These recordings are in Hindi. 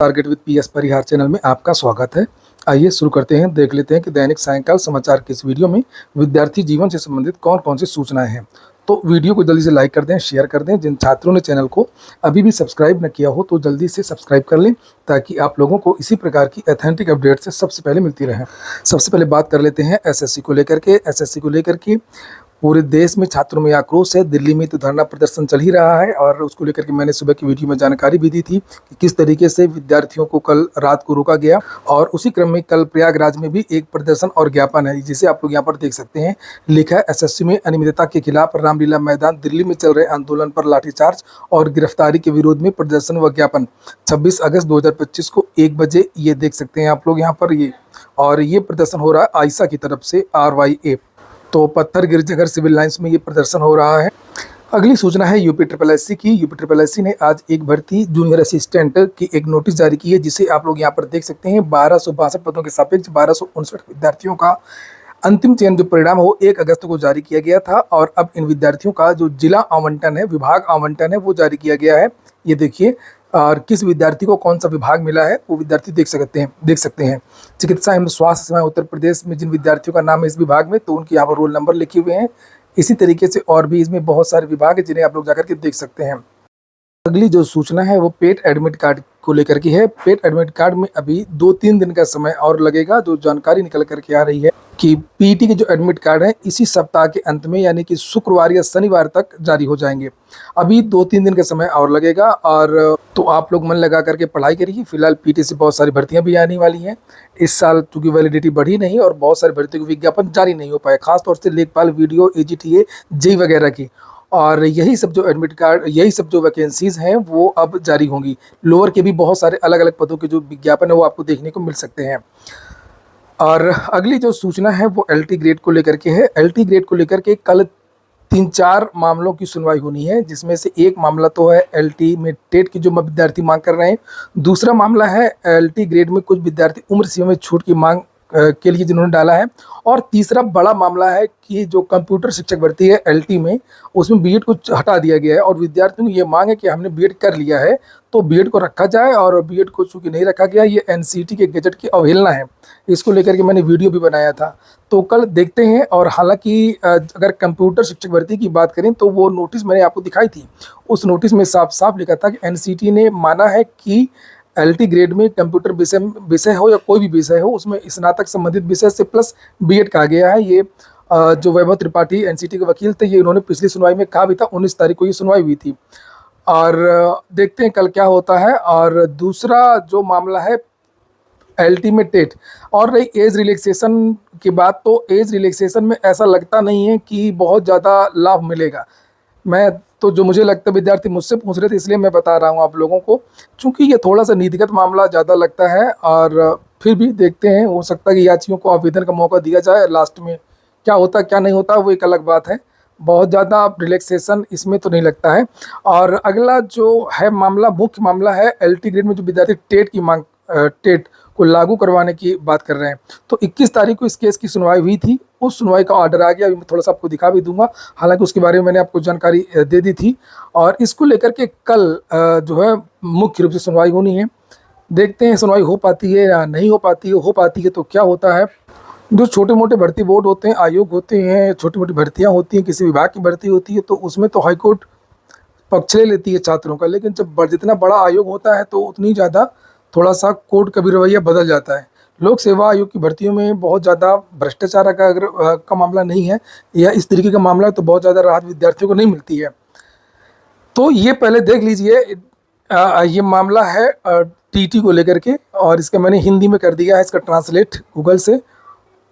Target with PS Parihar channel में आपका स्वागत है। आइए शुरू करते हैं। देख लेते हैं कि दैनिक सायंकाल समाचार के इस वीडियो में विद्यार्थी जीवन से संबंधित कौन कौन सी सूचनाएं हैं। तो वीडियो को जल्दी से लाइक कर दें, शेयर कर दें। जिन छात्रों ने चैनल को अभी भी सब्सक्राइब न किया हो तो जल्दी से सब्सक्राइब कर लें, ताकि आप लोगों को इसी प्रकार की ऑथेंटिक अपडेट से सबसे पहले मिलती रहे। सबसे पहले बात कर लेते हैं एसएससी को लेकर के। एसएससी को लेकर के पूरे देश में छात्रों में आक्रोश है। दिल्ली में तो धरना प्रदर्शन चल ही रहा है और उसको लेकर के मैंने सुबह की वीडियो में जानकारी भी दी थी कि किस तरीके से विद्यार्थियों को कल रात को रोका गया। और उसी क्रम में कल प्रयागराज में भी एक प्रदर्शन और ज्ञापन है, जिसे आप लोग यहाँ पर देख सकते हैं। लिखा है एसएससी में अनियमितता के खिलाफ रामलीला मैदान, दिल्ली में चल रहे आंदोलन पर लाठीचार्ज और गिरफ्तारी के विरोध में प्रदर्शन व ज्ञापन 26 अगस्त 2025 को 1 बजे। ये देख सकते हैं आप लोग यहाँ पर ये प्रदर्शन हो रहा है आयशा की तरफ से RYA। तो पत्थर गिरजाघर सिविल लाइंस में ये प्रदर्शन हो रहा है। अगली सूचना है यूपी ट्रिपल एससी की। यूपी ट्रिपल एससी ने आज एक भर्ती जूनियर असिस्टेंट की एक नोटिस जारी की है, जिसे आप लोग यहाँ पर देख सकते हैं। 1262 पदों के सापेक्ष 1259 विद्यार्थियों का अंतिम चयन जो परिणाम हो 1 अगस्त को जारी किया गया था। और अब इन विद्यार्थियों का जो जिला आवंटन है, विभाग आवंटन है, वो जारी किया गया है। ये देखिए, और किस विद्यार्थी को कौन सा विभाग मिला है वो विद्यार्थी देख सकते हैं। चिकित्सा एवं स्वास्थ्य सेवाएं उत्तर प्रदेश में जिन विद्यार्थियों का नाम है इस विभाग में, तो उनके यहाँ पर रोल नंबर लिखे हुए हैं। इसी तरीके से और भी इसमें बहुत सारे विभाग है जिन्हें आप लोग जाकर के देख सकते हैं। अगली जो सूचना है वो पेड एडमिट कार्ड को लेकर के है। पेड एडमिट कार्ड में अभी 2-3 दिन का समय और लगेगा। जो जानकारी निकल करके आ रही है कि पीटी के जो एडमिट कार्ड है इसी सप्ताह के अंत में, यानी कि शुक्रवार या शनिवार तक जारी हो जाएंगे। अभी 2-3 दिन का समय और लगेगा। और तो आप लोग मन लगा करके पढ़ाई करिए। फिलहाल पीटी से बहुत सारी भर्तियां भी आने वाली हैं। इस साल चूंकि वैलिडिटी बढ़ी नहीं और बहुत सारी भर्तियों के विज्ञापन जारी नहीं हो पाए, खासतौर से लेखपाल, वीडियो, AGTA, जेई वगैरह की। और यही सब जो एडमिट कार्ड, यही सब जो वैकेंसीज हैं वो अब जारी होंगी। लोअर के भी बहुत सारे अलग अलग पदों के जो विज्ञापन है वो आपको देखने को मिल सकते हैं। और अगली जो सूचना है वो LT ग्रेड को लेकर के है। LT ग्रेड को लेकर के कल 3-4 मामलों की सुनवाई होनी है, जिसमें से एक मामला तो है LT में टेट की जो विद्यार्थी मांग कर रहे हैं। दूसरा मामला है LT ग्रेड में कुछ विद्यार्थी उम्र सीमा में छूट की मांग के लिए जिन्होंने डाला है। और तीसरा बड़ा मामला है कि जो कंप्यूटर शिक्षक भर्ती है LT में, उसमें बीएड को हटा दिया गया है। और विद्यार्थियों की ये मांग है कि हमने बीएड कर लिया है तो बीएड को रखा जाए, और बीएड को चूंकि नहीं रखा गया, ये NCT के गजट की अवहेलना है। इसको लेकर के मैंने वीडियो भी बनाया था, तो कल देखते हैं। और हालांकि अगर कंप्यूटर शिक्षक भर्ती की बात करें तो वो नोटिस मैंने आपको दिखाई थी। उस नोटिस में साफ साफ लिखा था कि NCT ने माना है कि LT ग्रेड में कंप्यूटर विषय हो या कोई भी विषय हो, उसमें स्नातक संबंधित विषय से प्लस बीएड कहा गया है। ये जो वैभव त्रिपाठी NCT के वकील थे, ये उन्होंने पिछली सुनवाई में कहा भी था। 19 तारीख को ये सुनवाई हुई थी। और देखते हैं कल क्या होता है। और दूसरा जो मामला है LT में टेट। और रही एज रिलैक्सेशन की बात, तो एज रिलैक्सेशन में ऐसा लगता नहीं है कि बहुत ज़्यादा लाभ मिलेगा। मैं तो जो मुझे लगता है, विद्यार्थी मुझसे पूछ रहे थे इसलिए मैं बता रहा हूँ आप लोगों को, क्योंकि ये थोड़ा सा नीतिगत मामला ज़्यादा लगता है। और फिर भी देखते हैं, हो सकता है कि याचियों को आवेदन का मौका दिया जाए। लास्ट में क्या होता क्या नहीं होता वो एक अलग बात है। बहुत ज़्यादा रिलैक्सेशन इसमें तो नहीं लगता है। और अगला जो है मामला, मुख्य मामला है LT ग्रेड में जो विद्यार्थी टेट की मांग, टेट को लागू करवाने की बात कर रहे हैं। तो 21 तारीख को इस केस की सुनवाई हुई थी। उस सुनवाई का ऑर्डर आ गया। अभी मैं थोड़ा सा आपको दिखा भी दूंगा, हालांकि उसके बारे में मैंने आपको जानकारी दे दी थी। और इसको लेकर के कल जो है मुख्य रूप से सुनवाई होनी है। देखते हैं सुनवाई हो पाती है या नहीं हो पाती है। हो पाती है तो क्या होता है। जो छोटे मोटे भर्ती बोर्ड होते हैं, आयोग होते हैं, छोटी मोटी भर्तियाँ होती हैं, किसी विभाग की भर्ती होती है, तो उसमें तो हाईकोर्ट पक्ष ले लेती है छात्रों का। लेकिन जब जितना बड़ा आयोग होता है तो उतनी ज़्यादा थोड़ा सा कोर्ट का भी रवैया बदल जाता है। लोक सेवा आयोग की भर्तियों में बहुत ज़्यादा भ्रष्टाचार का अगर का मामला नहीं है या इस तरीके का मामला है, तो बहुत ज़्यादा राहत विद्यार्थियों को नहीं मिलती है। तो ये पहले देख लीजिए। ये मामला है TT को लेकर के, और इसका मैंने हिंदी में कर दिया है इसका ट्रांसलेट गूगल से।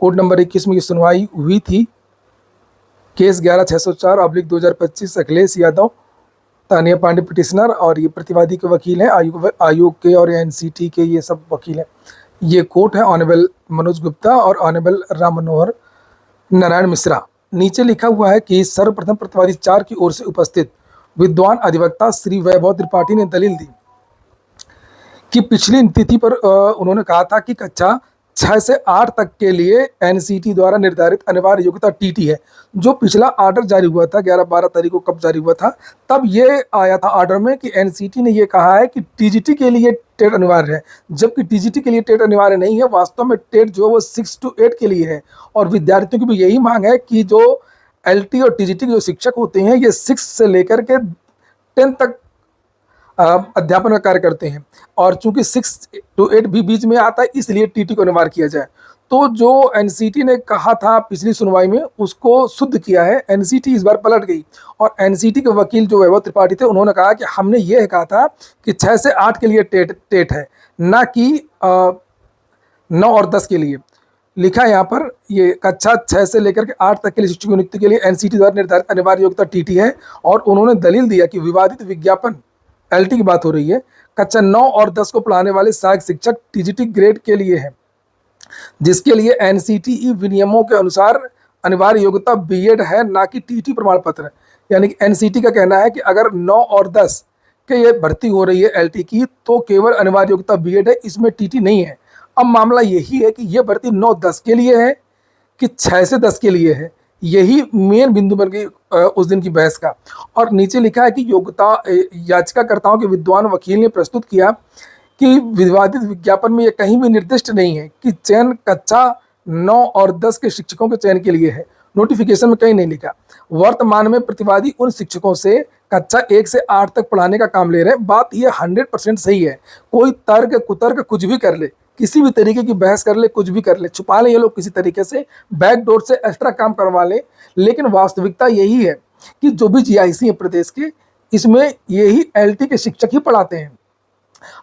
कोर्ट नंबर 21 में ये सुनवाई हुई थी। केस 11/604/2025 अखिलेश यादव, तानिया पांडे पिटिशनर, और ये प्रतिवादी के वकील हैं, आयोग के और NCT के ये सब वकील हैं। ये कोर्ट है ऑनरेबल मनोज गुप्ता और ऑनरेबल राम मनोहर नारायण मिश्रा। नीचे लिखा हुआ है कि सर्वप्रथम प्रतिवादी 4 की ओर से उपस्थित विद्वान अधिवक्ता श्री वैभव त्रिपाठी ने दलील दी कि पिछली तिथि पर उन्होंने कहा था कि कक्षा 6 से 8 तक के लिए एनसीटी द्वारा निर्धारित अनिवार्य योग्यता टीटी है। जो पिछला ऑर्डर जारी हुआ था 11-12 तारीख को, कब जारी हुआ था, तब ये आया था ऑर्डर में कि एनसीटी ने ये कहा है कि टीजीटी के लिए टेट अनिवार्य है, जबकि टीजीटी के लिए टेट अनिवार्य नहीं है। वास्तव में टेट जो है वो 6 to 8 के लिए है, और विद्यार्थियों की भी यही मांग है कि जो एलटी और टीजीटी के जो शिक्षक होते हैं ये 6 से लेकर के 10 तक अध्यापन का कार्य करते हैं, और चूंकि 6 to 8 भी बीच में आता है, इसलिए टीटी को अनिवार्य किया जाए। तो जो एनसीटी ने कहा था पिछली सुनवाई में, उसको शुद्ध किया है। एनसीटी इस बार पलट गई, और एनसीटी के वकील जो वैभव त्रिपाठी थे, उन्होंने कहा कि हमने ये कहा था कि 6 से 8 के लिए टेट है, ना कि 9 और 10 के लिए। लिखा है यहाँ पर, ये कक्षा 6 से लेकर के 8 तक के लिए शिक्षक की नियुक्ति के लिए एनसीटी द्वारा निर्धारित अनिवार्य योग्यता टीटी है। और उन्होंने दलील दिया कि विवादित विज्ञापन, एलटी की बात हो रही है, कक्षा 9 और 10 को पढ़ाने वाले सहायक शिक्षक टीजीटी ग्रेड के लिए है, जिसके लिए एनसीटीई विनियमों के अनुसार अनिवार्य योग्यता बीएड है, ना कि टीटी प्रमाण पत्र। यानी कि एनसीटी का कहना है कि अगर 9 और 10 के ये भर्ती हो रही है एलटी की, तो केवल अनिवार्य योग्यता बीएड है, इसमें टीटी नहीं है। अब मामला यही है कि ये भर्ती 9-10 के लिए है कि 6 से 10 के लिए है, यही मेन बिंदु बन गई उस दिन की बहस का। और नीचे लिखा है कि योग्यता याचिकाकर्ताओं के विद्वान वकील ने प्रस्तुत किया कि विवादित विज्ञापन में यह कहीं भी निर्दिष्ट नहीं है कि चयन कक्षा 9 और 10 के शिक्षकों के चयन के लिए है। नोटिफिकेशन में कहीं नहीं लिखा। वर्तमान में प्रतिवादी उन शिक्षकों से कक्षा 1 से 8 तक पढ़ाने का काम ले रहे हैं। बात यह 100% सही है। कोई तर्क कुतर्क कुछ भी कर ले, किसी भी तरीके की बहस कर ले, कुछ भी कर ले, छुपा ले ये लोग किसी तरीके से, बैकडोर से एक्स्ट्रा काम करवा ले, लेकिन वास्तविकता यही है कि जो भी जीआईसी है प्रदेश के, इसमें यही एलटी के शिक्षक ही पढ़ाते हैं।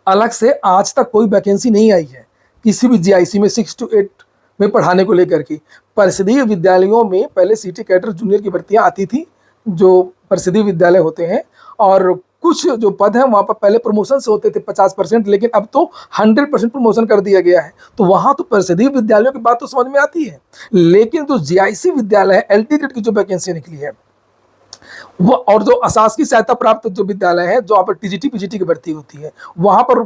अलग से आज तक कोई वैकेंसी नहीं आई है किसी भी जीआईसी में 6 to 8 में पढ़ाने को लेकर के। परिषदीय विद्यालयों में पहले सीटी कैडर जूनियर की भर्तियां आती थी, जो परिषदीय विद्यालय होते हैं, और कुछ जो पद हैं वहाँ पर पहले प्रमोशन से होते थे 50%, लेकिन अब तो 100% प्रमोशन कर दिया गया है। तो वहाँ तो परिषदीय विद्यालयों की बात तो समझ में आती है, लेकिन जो जीआईसी विद्यालय है, एलटी ग्रेड की जो वैकेंसी निकली है वो, और जो अशासकीय सहायता प्राप्त जो विद्यालय है, जो यहाँ पर टीजीटी पीजीटी की भर्ती होती है, वहाँ पर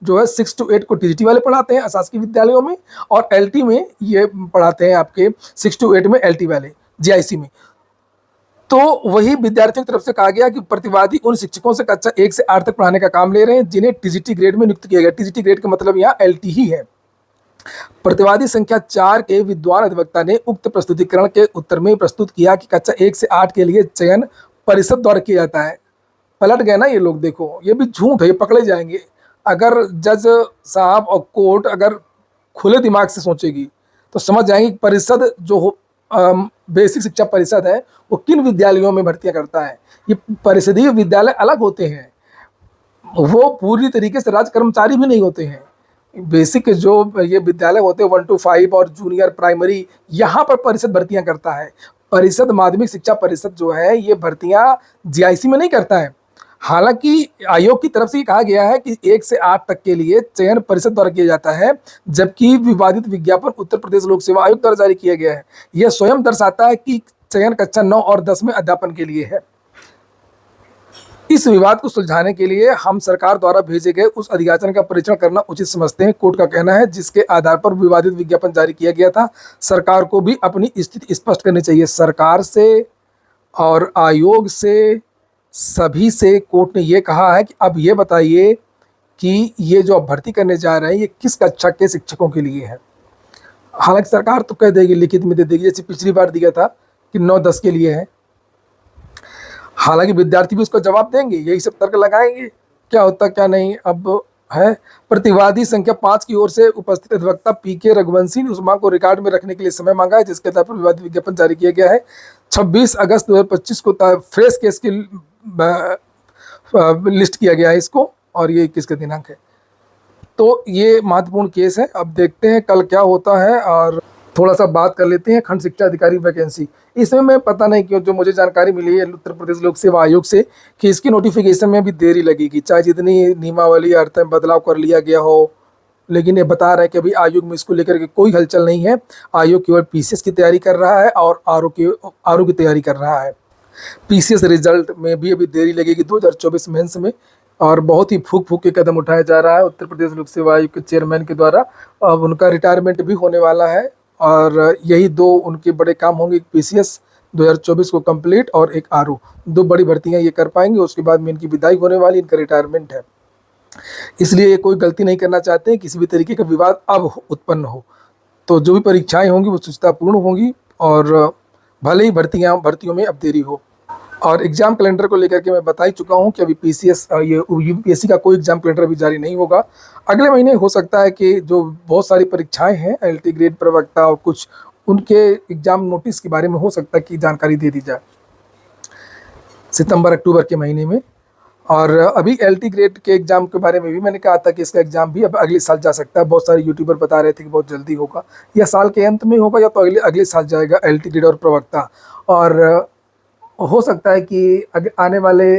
जो है 6 to 8 को टीजीटी वाले पढ़ाते हैं अशासकीय विद्यालयों में, और एलटी में ये पढ़ाते हैं आपके 6 to 8 में एलटी वाले जीआईसी में। तो वही विद्यार्थियों की तरफ से कहा गया कि प्रतिवादी उन शिक्षकों से कक्षा 1 से 8 तक पढ़ाने का काम ले रहे हैं जिन्हें टीजीटी ग्रेड में नियुक्त किया गया। टीजीटी ग्रेड का मतलब यहाँ एलटी ही है। प्रतिवादी संख्या 4 के विद्वान अधिवक्ता ने उक्त प्रस्तुतिकरण के उत्तर में प्रस्तुत किया कि कक्षा 1 से 8 के लिए चयन परिषद द्वारा किया जाता है। पलट गए ना ये लोग, देखो ये भी झूठ है, ये पकड़े जाएंगे। अगर जज साहब और कोर्ट अगर खुले दिमाग से सोचेगी तो समझ जाएंगे कि परिषद जो हो, बेसिक शिक्षा परिषद है, वो किन विद्यालयों में भर्तियां करता है। ये परिषदीय विद्यालय अलग होते हैं, वो पूरी तरीके से राज्य कर्मचारी भी नहीं होते हैं। बेसिक जो ये विद्यालय होते हैं 1 to 5 और जूनियर प्राइमरी, यहाँ पर परिषद भर्तियां करता है। परिषद माध्यमिक शिक्षा परिषद जो है ये भर्तियां जीआईसी में नहीं करता है। हालांकि आयोग की तरफ से ये कहा गया है कि 1 से 8 तक के लिए चयन परिषद द्वारा किया जाता है, जबकि विवादित विज्ञापन उत्तर प्रदेश लोक सेवा आयोग द्वारा जारी किया गया है। यह स्वयं दर्शाता है कि चयन कक्षा 9 और 10 में अध्यापन के लिए है। इस विवाद को सुलझाने के लिए हम सरकार द्वारा भेजे गए उस अधियाचन का परीक्षण करना उचित समझते हैं, कोर्ट का कहना है, जिसके आधार पर विवादित विज्ञापन जारी किया गया था। सरकार को भी अपनी स्थिति स्पष्ट करनी चाहिए। सरकार से और आयोग से, सभी से कोर्ट ने ये कहा है कि अब ये बताइए कि ये जो आप भर्ती करने जा रहे हैं ये किस कक्षा के शिक्षकों के लिए है। हालांकि सरकार तो कह देगी, लिखित में दे देगी, जैसे पिछली बार दिया था कि 9-10 के लिए है। हालांकि विद्यार्थी भी उसका जवाब देंगे, यही सब तर्क लगाएंगे, क्या होता क्या नहीं अब है। प्रतिवादी संख्या 5 की ओर से उपस्थित अधिवक्ता पीके रघुवंशी ने उस मांग को रिकॉर्ड में रखने के लिए समय मांगा है, जिसके आधार पर विवादित विज्ञापन जारी किया गया है। 26 अगस्त 2025 को फ्रेश केस की लिस्ट किया गया है इसको, और ये 21 का दिनांक है। तो ये महत्वपूर्ण केस है। अब देखते हैं कल क्या होता है। और थोड़ा सा बात कर लेते हैं खंड शिक्षा अधिकारी वैकेंसी। इसमें मैं पता नहीं क्यों, जो मुझे जानकारी मिली है उत्तर प्रदेश लोक सेवा आयोग से, कि इसकी नोटिफिकेशन में भी देरी लगेगी, चाहे जितनी नियमावली अर्थ में बदलाव कर लिया गया हो। लेकिन ये बता रहा है कि अभी आयोग में इसको लेकर के कोई हलचल नहीं है। आयोग केवल पीसीएस की तैयारी कर रहा है और आरओ की तैयारी कर रहा है। पीसीएस रिजल्ट में भी अभी देरी लगेगी 2024 मेंस में, और बहुत ही फूक फूक के कदम उठाया जा रहा है उत्तर प्रदेश लोक सेवा आयोग के चेयरमैन के द्वारा। अब उनका रिटायरमेंट भी होने वाला है और यही दो उनके बड़े काम होंगे, एक पीसीएस 2024 को कंप्लीट और एक आरओ, दो बड़ी भर्तियां ये कर पाएंगे। उसके बाद में इनकी विदाई होने वाली, इनका रिटायरमेंट है। इसलिए ये कोई गलती नहीं करना चाहते हैं, किसी भी तरीके का विवाद अब उत्पन्न हो। तो जो भी परीक्षाएं होंगी वो शुचितापूर्ण होंगी और भले ही भर्तियों में अब देरी हो। और एग्जाम कैलेंडर को लेकर के मैं बता ही चुका हूं कि अभी पीसीएस ये यूपीएससी का कोई एग्जाम कैलेंडर अभी जारी नहीं होगा। अगले महीने हो सकता है कि जो बहुत सारी परीक्षाएं हैं एलटी ग्रेड, प्रवक्ता और कुछ, उनके एग्जाम नोटिस के बारे में हो सकता है कि जानकारी दे दी जाए सितंबर अक्टूबर के महीने में। और अभी एलटी ग्रेड के एग्जाम के बारे में भी मैंने कहा था कि इसका एग्जाम भी अब अगले साल जा सकता है। बहुत सारे यूट्यूबर बता रहे थे कि बहुत जल्दी होगा, या साल के अंत में होगा या तो अगले अगले साल जाएगा एलटी ग्रेड और प्रवक्ता। और हो सकता है कि आने वाले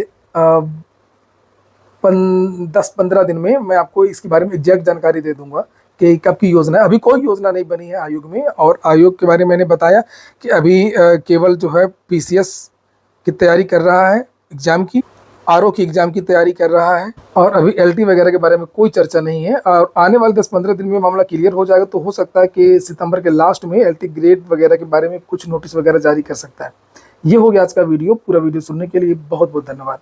10-15 दिन में मैं आपको इसके बारे में एग्जैक्ट जानकारी दे दूंगा कि कब की योजना है। अभी कोई योजना नहीं बनी है आयोग में। और आयोग के बारे में मैंने बताया कि अभी केवल जो है पीसीएस की तैयारी कर रहा है एग्जाम की, आरओ की एग्जाम की तैयारी कर रहा है, और अभी एलटी वगैरह के बारे में कोई चर्चा नहीं है। और आने वाले 10-15 दिन में मामला क्लियर हो जाएगा तो हो सकता है कि सितंबर के लास्ट में एलटी ग्रेड वगैरह के बारे में कुछ नोटिस वगैरह जारी कर सकता है। ये हो गया आज का वीडियो। पूरा वीडियो सुनने के लिए बहुत बहुत धन्यवाद।